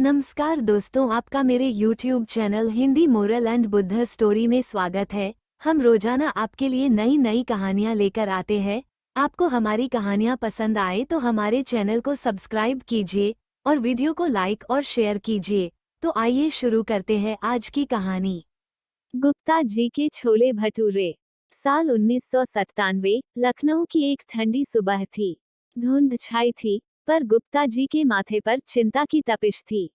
नमस्कार दोस्तों, आपका मेरे YouTube channel Hindi moral and Buddha story में स्वागत है। हम रोजाना आपके लिए नई नई कहानियां लेकर आते हैं। आपको हमारी कहानियां पसंद आए तो हमारे चैनल को सब्सक्राइब कीजिए और वीडियो को लाइक और शेयर कीजिए। तो आइए शुरू करते हैं आज की कहानी। गुप्ता जी के छोले भटूरे। साल 1997 लखनऊ की एक ठंडी सुबह थी। धुंध छाई थी, पर गुप्ता जी के माथे पर चिंता की तपिश थी।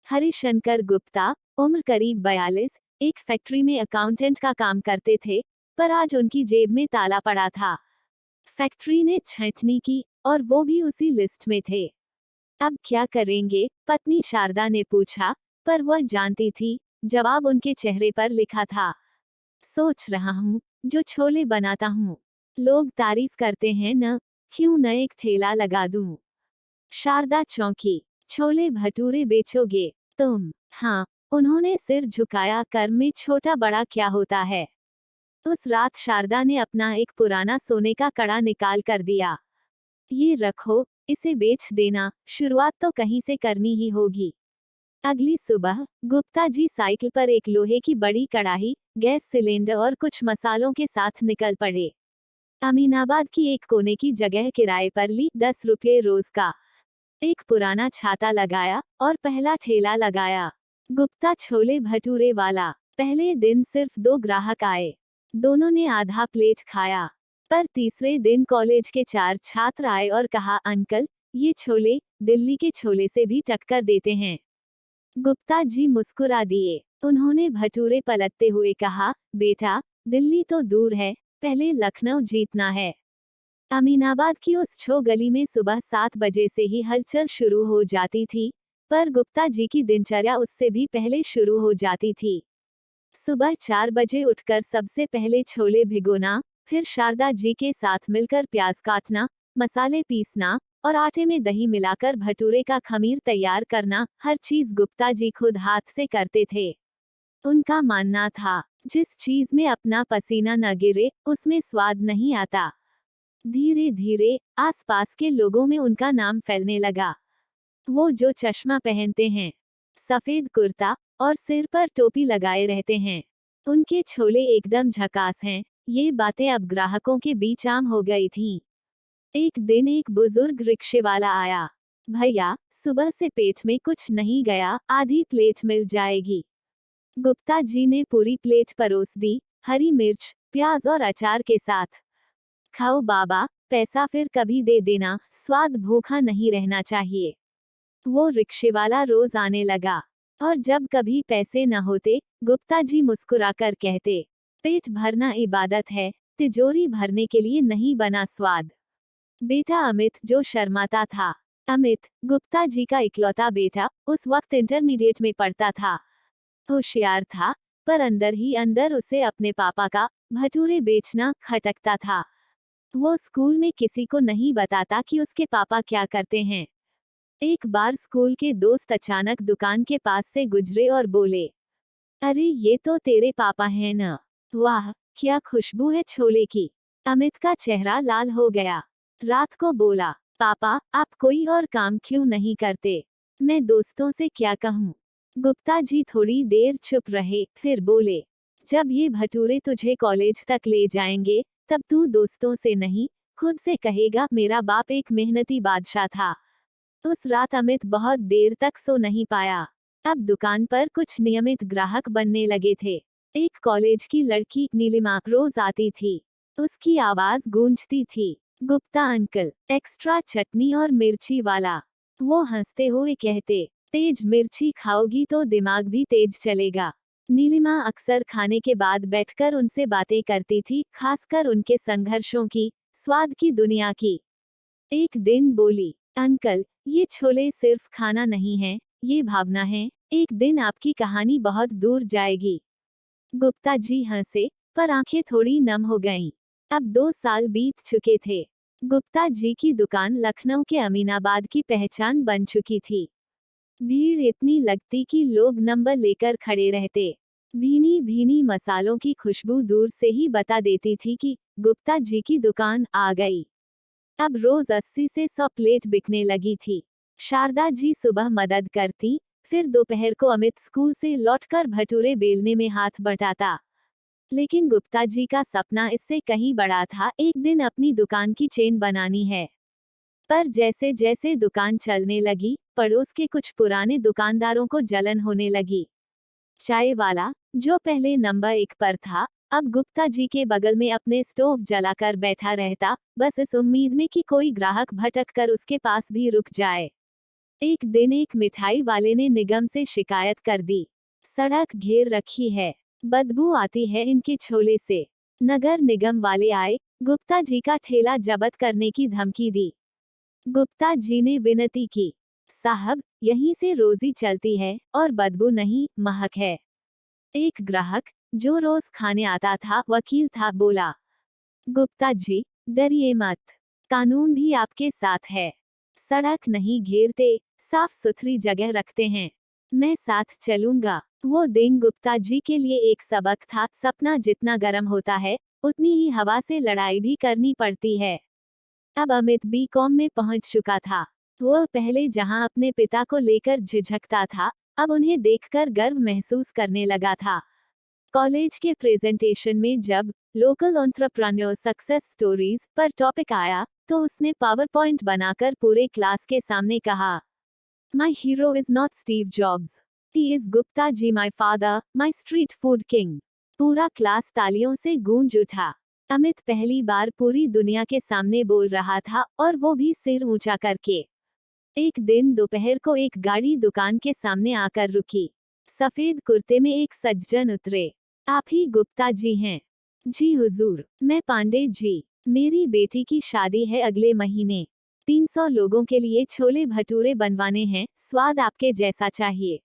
हरिशंकर गुप्ता, उम्र करीब 42, एक फैक्ट्री में अकाउंटेंट का काम करते थे, पर आज उनकी जेब में ताला पड़ा था। फैक्ट्री ने छंटनी की और वो भी उसी लिस्ट में थे। अब क्या करेंगे? पत्नी शारदा ने पूछा, पर वह जानती थी, जवाब उनके चेहरे पर लिखा था। सोच रहा हूँ, जो छोले बनाता हूँ, लोग तारीफ करते हैं न, क्यों न एक ठेला लगा दूं। शारदा चौंकी। छोले भटूरे बेचोगे तुम? हाँ, उन्होंने सिर झुकाया। कर्म में छोटा बड़ा क्या होता है। उस रात शारदा ने अपना एक पुराना सोने का कड़ा निकाल कर दिया। ये रखो, इसे बेच देना, शुरुआत तो कहीं से करनी ही होगी। अगली सुबह गुप्ता जी साइकिल पर एक लोहे की बड़ी कड़ाही, गैस सिलेंडर और कुछ मसालों के साथ निकल पड़े। अमीनाबाद की एक कोने की जगह किराए पर ली, 10 रुपये रोज का। एक पुराना छाता लगाया और पहला ठेला लगाया। गुप्ता छोले भटूरे वाला। पहले दिन सिर्फ 2 ग्राहक आए। दोनों ने आधा प्लेट खाया। पर तीसरे दिन कॉलेज के 4 छात्र आए और कहा, अंकल, ये छोले दिल्ली के छोले से भी टक्कर देते हैं। गुप्ता जी मुस्कुरा दिए। उन्होंने भटूरे पलटते हुए कहा, बेटा, दिल्ली तो दूर है, पहले लखनऊ जीतना है। अमीनाबाद की उस छो गली में सुबह 7 बजे से ही हलचल शुरू हो जाती थी, पर गुप्ता जी की दिनचर्या उससे भी पहले शुरू हो जाती थी। सुबह 4 बजे उठकर सबसे पहले छोले भिगोना, फिर शारदा जी के साथ मिलकर प्याज काटना, मसाले पीसना और आटे में दही मिलाकर भटूरे का खमीर तैयार करना, हर चीज गुप्ता जी खुद हाथ से करते थे। उनका मानना था, जिस चीज में अपना पसीना न गिरे, उसमें स्वाद नहीं आता। धीरे धीरे आसपास के लोगों में उनका नाम फैलने लगा। वो जो चश्मा पहनते हैं, सफेद कुर्ता और सिर पर टोपी लगाए रहते हैं, उनके छोले एकदम झकास हैं, ये बातें अब ग्राहकों के बीच आम हो गई थीं। एक दिन एक बुजुर्ग रिक्शे वाला आया। भैया, सुबह से पेट में कुछ नहीं गया, आधी प्लेट मिल जाएगी। गुप्ता जी ने पूरी प्लेट परोस दी, हरी मिर्च, प्याज और अचार के साथ। खाओ बाबा, पैसा फिर कभी दे देना, स्वाद भूखा नहीं रहना चाहिए। वो रिक्शेवाला रोज आने लगा, और जब कभी पैसे न होते, गुप्ता जी मुस्कुराकर कहते, पेट भरना इबादत है, तिजोरी भरने के लिए नहीं बना स्वाद। बेटा अमित जो शर्माता था। अमित, गुप्ता जी का इकलौता बेटा, उस वक्त इंटरमीडिएट में पढ़ता था। होशियार था, पर अंदर ही अंदर उसे अपने पापा का भटूरे बेचना खटकता था। वो स्कूल में किसी को नहीं बताता कि उसके पापा क्या करते हैं। एक बार स्कूल के दोस्त अचानक दुकान के पास से गुजरे और बोले, अरे ये तो तेरे पापा हैं न? वाह, क्या खुशबू है छोले की। अमित का चेहरा लाल हो गया। रात को बोला, पापा, आप कोई और काम क्यों नहीं करते? मैं दोस्तों से क्या कहूँ? गुप्ता जी थोड़ी देर चुप रहे, फिर बोले, जब ये भटूरे तुझे कॉलेज तक ले जाएंगे, तब तू दोस्तों से नहीं, खुद से कहेगा, मेरा बाप एक मेहनती बादशाह था। उस रात अमित बहुत देर तक सो नहीं पाया। अब दुकान पर कुछ नियमित ग्राहक बनने लगे थे। एक कॉलेज की लड़की नीलिमा रोज आती थी। उसकी आवाज गूंजती थी, गुप्ता अंकल, एक्स्ट्रा चटनी और मिर्ची वाला। वो हंसते हुए कहते, तेज मिर्ची खाओगी तो दिमाग भी तेज चलेगा। नीलिमा अक्सर खाने के बाद बैठकर उनसे बातें करती थी, खासकर उनके संघर्षों की, स्वाद की दुनिया की। एक दिन बोली, अंकल, ये छोले सिर्फ खाना नहीं है, ये भावना है, एक दिन आपकी कहानी बहुत दूर जाएगी। गुप्ता जी हंसे, पर आंखें थोड़ी नम हो गईं। अब 2 साल बीत चुके थे। गुप्ता जी की दुकान लखनऊ के अमीनाबाद की पहचान बन चुकी थी। भीड़ इतनी लगती कि लोग नंबर लेकर खड़े रहते। भीनी भीनी मसालों की खुशबू दूर से ही बता देती थी कि गुप्ता जी की दुकान आ गई। अब रोज 80 से 100 प्लेट बिकने लगी थी। शारदा जी सुबह मदद करती, फिर दोपहर को अमित स्कूल से लौटकर भटूरे बेलने में हाथ बटाता। लेकिन गुप्ता जी का सपना इससे कहीं बड़ा था, एक दिन अपनी दुकान की चेन बनानी है। पर जैसे जैसे दुकान चलने लगी, पड़ोस के कुछ पुराने दुकानदारों को जलन होने लगी। चाय वाला, जो पहले नंबर 1 पर था, अब गुप्ता जी के बगल में अपने स्टोव जलाकर बैठा रहता, बस इस उम्मीद में कि कोई ग्राहक भटक कर उसके पास भी रुक जाए। एक दिन एक मिठाई वाले ने निगम से शिकायत कर दी। सड़क घेर रखी है, बदबू आती है इनके छोले से। नगर निगम वाले आए, गुप्ता जी का ठेला जब्त करने की धमकी दी। गुप्ता जी ने विनती की, साहब, यहीं से रोजी चलती है और बदबू नहीं, महक है। एक ग्राहक, जो रोज खाने आता था, वकील था, बोला, गुप्ता जी, डरिए मत, कानून भी आपके साथ है। सड़क नहीं घेरते, साफ सुथरी जगह रखते हैं। मैं साथ चलूंगा। वो दिन गुप्ता जी के लिए एक सबक था, सपना जितना गर्म होता है, उतनी ही हवा से लड़ाई भी करनी पड़ती है। अब अमित बीकॉम में पहुंच चुका था। वह पहले जहां अपने पिता को लेकर झिझकता था, अब उन्हें देखकर गर्व महसूस करने लगा था। कॉलेज के प्रेजेंटेशन में जब लोकल एंटरप्रेन्योर सक्सेस स्टोरीज पर टॉपिक आया, तो उसने पावर पॉइंट बनाकर पूरे क्लास के सामने कहा, my hero is not Steve Jobs, he is Gupta ji, my father, my street food king. पूरा क्लास तालियों से गूंज उठा। अमित पहली बार पूरी दुनिया के सामने बोल रहा था, और वो भी सिर ऊंचा करके। एक दिन दोपहर को एक गाड़ी दुकान के सामने आकर रुकी। सफेद कुर्ते में एक सज्जन उतरे। आप ही गुप्ता जी हैं? जी हुजूर, मैं पांडे जी। मेरी बेटी की शादी है अगले महीने। 300 लोगों के लिए छोले भटूरे बनवाने हैं, स्वाद आपके जैसा चाहिए।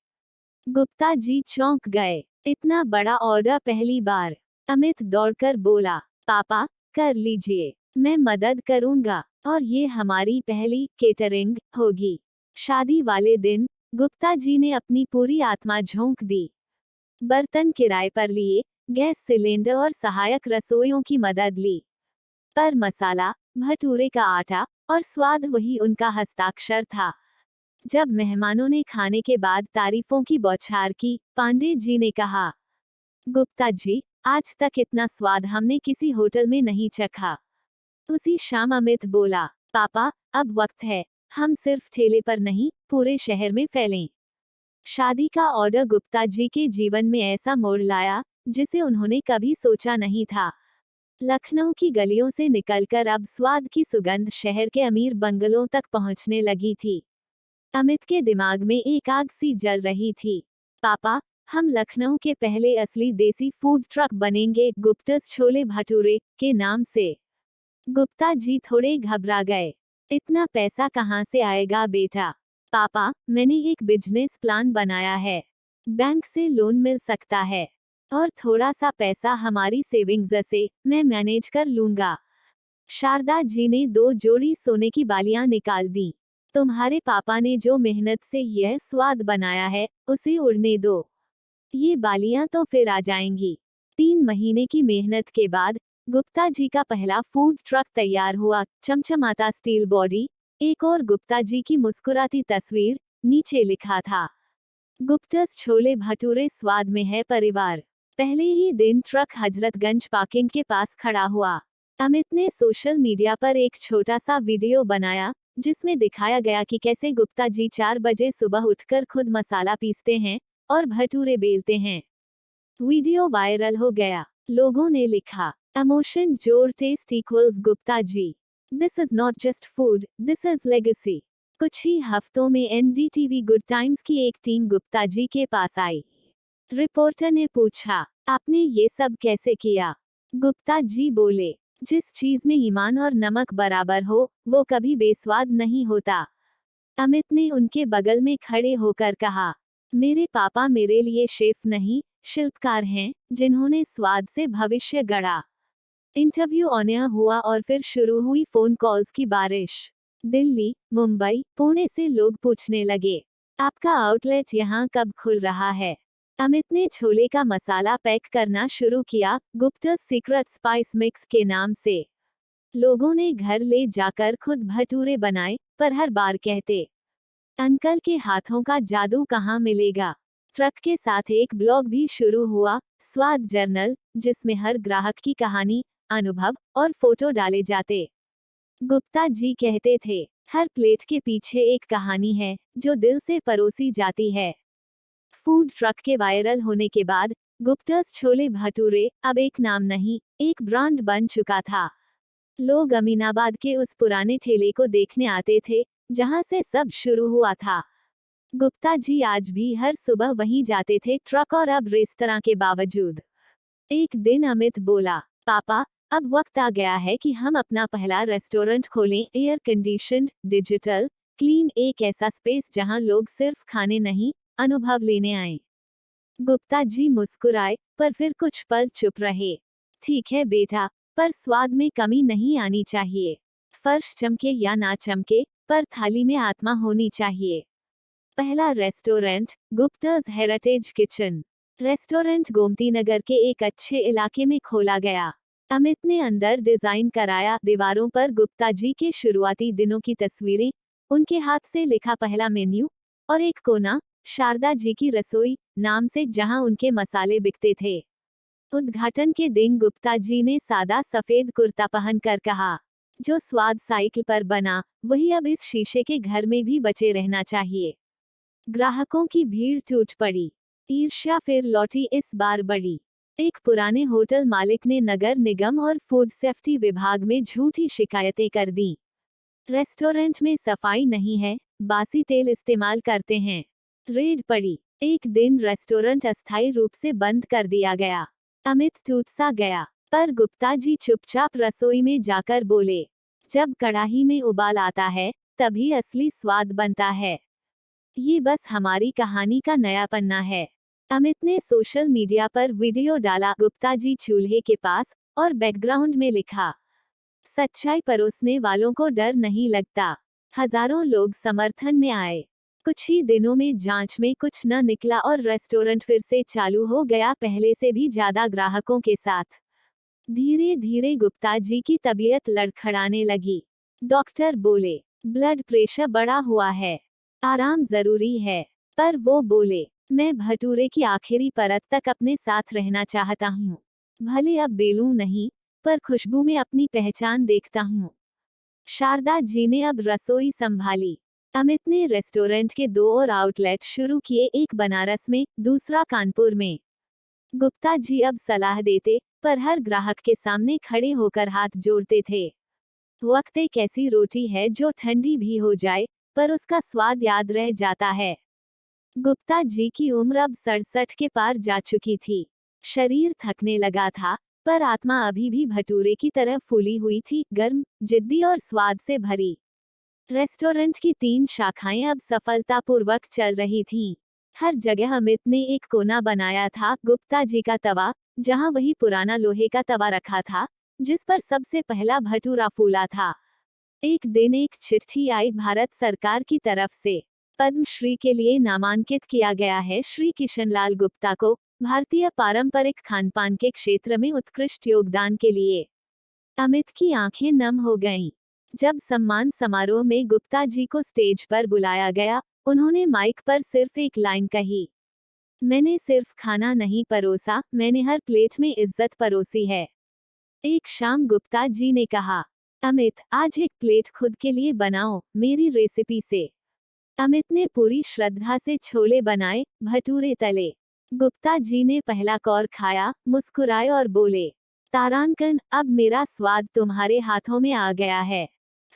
गुप्ता जी चौंक गए। इतना बड़ा ऑर्डर पहली बार। अमित दौड़कर बोला, पापा, कर लीजिए, मैं मदद करूंगा, और ये हमारी पहली केटरिंग होगी। शादी वाले दिन गुप्ता जी ने अपनी पूरी आत्मा झोंक दी। बर्तन किराए पर लिए, गैस सिलेंडर और सहायक रसोइयों की मदद ली। पर मसाला, भटूरे का आटा और स्वाद वही उनका हस्ताक्षर था। जब मेहमानों ने खाने के बाद तारीफों की बौछार की, पांडे जी ने कहा, गुप्ता जी, आज तक इतना स्वाद हमने किसी होटल में नहीं चखा। उसी शाम अमित बोला, पापा, अब वक्त है, हम सिर्फ ठेले पर नहीं, पूरे शहर में फैलें। शादी का ऑर्डर गुप्ता जी के जीवन में ऐसा मोड़ लाया, जिसे उन्होंने कभी सोचा नहीं था। लखनऊ की गलियों से निकलकर अब स्वाद की सुगंध शहर के अमीर बंगलों तक पहुंचने लगी थी। अमित के दिमाग में एक आग सी जल रही थी। पापा, हम लखनऊ के पहले असली देसी फूड ट्रक बनेंगे, गुप्ता's छोले भटूरे के नाम से। गुप्ता जी थोड़े घबरा गए। इतना पैसा कहाँ से आएगा बेटा? पापा, मैंने एक बिजनेस प्लान बनाया है। बैंक से लोन मिल सकता है, और थोड़ा सा पैसा हमारी सेविंग्स से मैं मैनेज कर लूंगा। शारदा जी ने 2 जोड़ी सोने की बालियां निकाल दी। तुम्हारे पापा ने जो मेहनत से यह स्वाद बनाया है, उसे उड़ने दो। ये बालियां तो फिर आ जाएंगी। 3 महीने की मेहनत के बाद गुप्ता जी का पहला फूड ट्रक तैयार हुआ। चमचमाता स्टील बॉडी, एक और गुप्ता जी की मुस्कुराती तस्वीर, नीचे लिखा था, गुप्ता's छोले भटूरे, स्वाद में है परिवार। पहले ही दिन ट्रक हजरतगंज पार्किंग के पास खड़ा हुआ। अमित ने सोशल मीडिया पर एक छोटा सा वीडियो बनाया, जिसमें दिखाया गया कि कैसे गुप्ता जी 4 बजे सुबह उठकर खुद मसाला पीसते हैं और भटूरे बेलते हैं। वीडियो वायरल हो गया। लोगों ने लिखा, इमोशन जोर taste equals Gupta ji. This is not just food, this is legacy. कुछ ही हफ्तों में एनडीटीवी गुड टाइम्स की एक टीम गुप्ता जी के पास आई। रिपोर्टर ने पूछा, आपने ये सब कैसे किया? गुप्ता जी बोले, जिस चीज में ईमान और नमक बराबर हो, वो कभी बेस्वाद नहीं होता। अमित ने उनके बगल में खड़े होकर कहा, मेरे पापा मेरे लिए शेफ नहीं, शिल्पकार हैं, जिन्होंने स्वाद से भविष्य गढ़ा। इंटरव्यू ऑन एयर हुआ और फिर शुरू हुई फोन कॉल्स की बारिश। दिल्ली, मुंबई, पुणे से लोग पूछने लगे, आपका आउटलेट यहाँ कब खुल रहा है? अमित ने छोले का मसाला पैक करना शुरू किया, गुप्ता's सीक्रेट स्पाइस मिक्स के नाम से। लोगों ने घर ले जाकर खुद भटूरे बनाए, पर हर बार कहते, अंकल के हाथों का जादू कहाँ मिलेगा। ट्रक के साथ एक ब्लॉग भी शुरू हुआ, स्वाद जर्नल, जिसमें हर ग्राहक की कहानी, अनुभव और फोटो डाले जाते। गुप्ता जी कहते थे, हर प्लेट के पीछे एक कहानी है जो दिल से परोसी जाती है। फूड ट्रक के वायरल होने के बाद गुप्ता's छोले भटूरे अब एक नाम नहीं, एक ब्रांड बन चुका था। लोग अमीनाबाद के उस पुराने ठेले को देखने आते थे जहां से सब शुरू हुआ था। गुप्ता जी आज भी हर सुबह वहीं जाते थे, ट्रक और अब रेस्तरां के बावजूद। एक दिन अमित बोला, पापा, अब वक्त आ गया है कि हम अपना पहला रेस्टोरेंट खोलें, एयर कंडीशन्ड, डिजिटल, क्लीन, एक ऐसा स्पेस जहां लोग सिर्फ खाने नहीं, अनुभव लेने आए। गुप्ता जी मुस्कुराए, पर फिर कुछ पल चुप रहे। ठीक है बेटा, पर स्वाद में कमी नहीं आनी चाहिए। फर्श चमके या ना चमके, पर थाली में आत्मा होनी चाहिए। पहला restaurant, Gupta's heritage kitchen. Restaurant Gomti Nagar के एक अच्छे इलाके में खोला गया। अमित ने अंदर डिजाइन कराया, दीवारों पर गुप्ता जी के शुरुआती दिनों की तस्वीरें, उनके हाथ से लिखा पहला मेन्यू, और एक कोना, शारदा जी की रसोई नाम से, जहां उनके मसाले बिकते थे। उद्घाटन के दिन गुप्ता जी ने सादा सफेद कुर्ता पहनकर कहा, जो स्वाद साइकिल पर बना, वही अब इस शीशे के घर में भी बचे रहना चाहिए। ग्राहकों की भीड़ टूट पड़ी। ईर्ष्या फिर लौटी, इस बार बड़ी। एक पुराने होटल मालिक ने नगर निगम और फूड सेफ्टी विभाग में झूठी शिकायतें कर दी। रेस्टोरेंट में सफाई नहीं है, बासी तेल इस्तेमाल करते हैं। रेड पड़ी। एक दिन रेस्टोरेंट अस्थायी रूप से बंद कर दिया गया। अमित टूट सा गया, पर गुप्ता जी चुपचाप रसोई में जाकर बोले, जब कड़ाही में उबाल आता है तभी असली स्वाद बनता है। ये बस हमारी कहानी का नया पन्ना है। अमित ने सोशल मीडिया पर वीडियो डाला, गुप्ता जी चूल्हे के पास, और बैकग्राउंड में लिखा, सच्चाई परोसने वालों को डर नहीं लगता। हजारों लोग समर्थन में आए। कुछ ही दिनों में जांच में कुछ न निकला और रेस्टोरेंट फिर से चालू हो गया, पहले से भी ज्यादा ग्राहकों के साथ। धीरे धीरे गुप्ता जी की तबीयत लड़खड़ाने लगी। डॉक्टर बोले, ब्लड प्रेशर बढ़ा हुआ है, आराम जरूरी है। पर वो बोले, मैं भटूरे की आखिरी परत तक अपने साथ रहना चाहता हूँ। भले अब बेलूं नहीं, पर खुशबू में अपनी पहचान देखता हूँ। शारदा जी ने अब रसोई संभाली। अमित ने रेस्टोरेंट के 2 और आउटलेट शुरू किए, एक बनारस में, दूसरा कानपुर में। गुप्ता जी अब सलाह देते, पर हर ग्राहक के सामने खड़े होकर हाथ जोड़ते थे। वक्त एक ऐसी रोटी है जो ठंडी भी हो जाए, पर उसका स्वाद याद रह जाता है। गुप्ता जी की उम्र अब 67 के पार जा चुकी थी। शरीर थकने लगा था, पर आत्मा अभी भी भटूरे की तरह फूली हुई थी, गर्म, जिद्दी और स्वाद से भरी। रेस्टोरेंट की 3 शाखाएं अब सफलतापूर्वक चल रही थीं। हर जगह अमित ने एक कोना बनाया था, गुप्ता जी का तवा, जहां वही पुराना लोहे का तवा रखा था, जिस पर सबसे पहला भटूरा फूला था। एक दिन एक चिट्ठी आई भारत सरकार की तरफ से। पद्मश्री के लिए नामांकित किया गया है श्री किशनलाल गुप्ता को, भारतीय पारंपरिक खानपान के क्षेत्र में उत्कृष्ट योगदान के लिए। अमित की आंखें नम हो गईं। जब सम्मान समारोह में गुप्ता जी को स्टेज पर बुलाया गया, उन्होंने माइक पर सिर्फ एक लाइन कही, मैंने सिर्फ खाना नहीं परोसा, मैंने हर प्लेट में इज्जत परोसी है। एक शाम गुप्ता जी ने कहा, अमित, आज एक प्लेट खुद के लिए बनाओ, मेरी रेसिपी से। अमित ने पूरी श्रद्धा से छोले बनाए, भटूरे तले। गुप्ता जी ने पहला कौर खाया, मुस्कुराए और बोले, तारांकन, अब मेरा स्वाद तुम्हारे हाथों में आ गया है।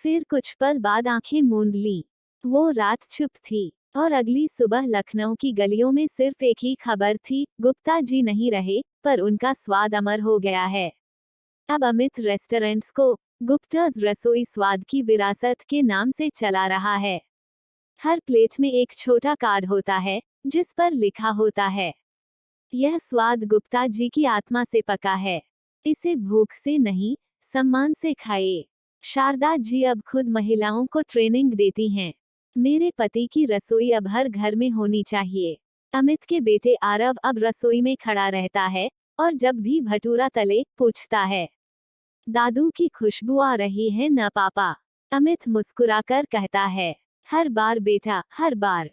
फिर कुछ पल बाद आंखें मूंद लीं। वो रात चुप थी, और अगली सुबह लखनऊ की गलियों में सिर्फ एक ही खबर थी, गुप्ता जी नहीं रहे, पर उनका स्वाद अमर हो गया है। अब अमित रेस्टोरेंट्स को गुप्ता's रसोई स्वाद की विरासत के नाम से चला रहा है। हर प्लेट में एक छोटा कार्ड होता है, जिस पर लिखा होता है, यह स्वाद गुप्ता जी की आत्मा से पका है, इसे भूख से नहीं, सम्मान से खाइए। शारदा जी अब खुद महिलाओं को ट्रेनिंग देती हैं। मेरे पति की रसोई अब हर घर में होनी चाहिए। अमित के बेटे आरव अब रसोई में खड़ा रहता है, और जब भी भटूरा तले, पूछता है, दादू की खुशबू आ रही है न पापा? अमित मुस्कुराकर कहता है, हर बार बेटा, हर बार।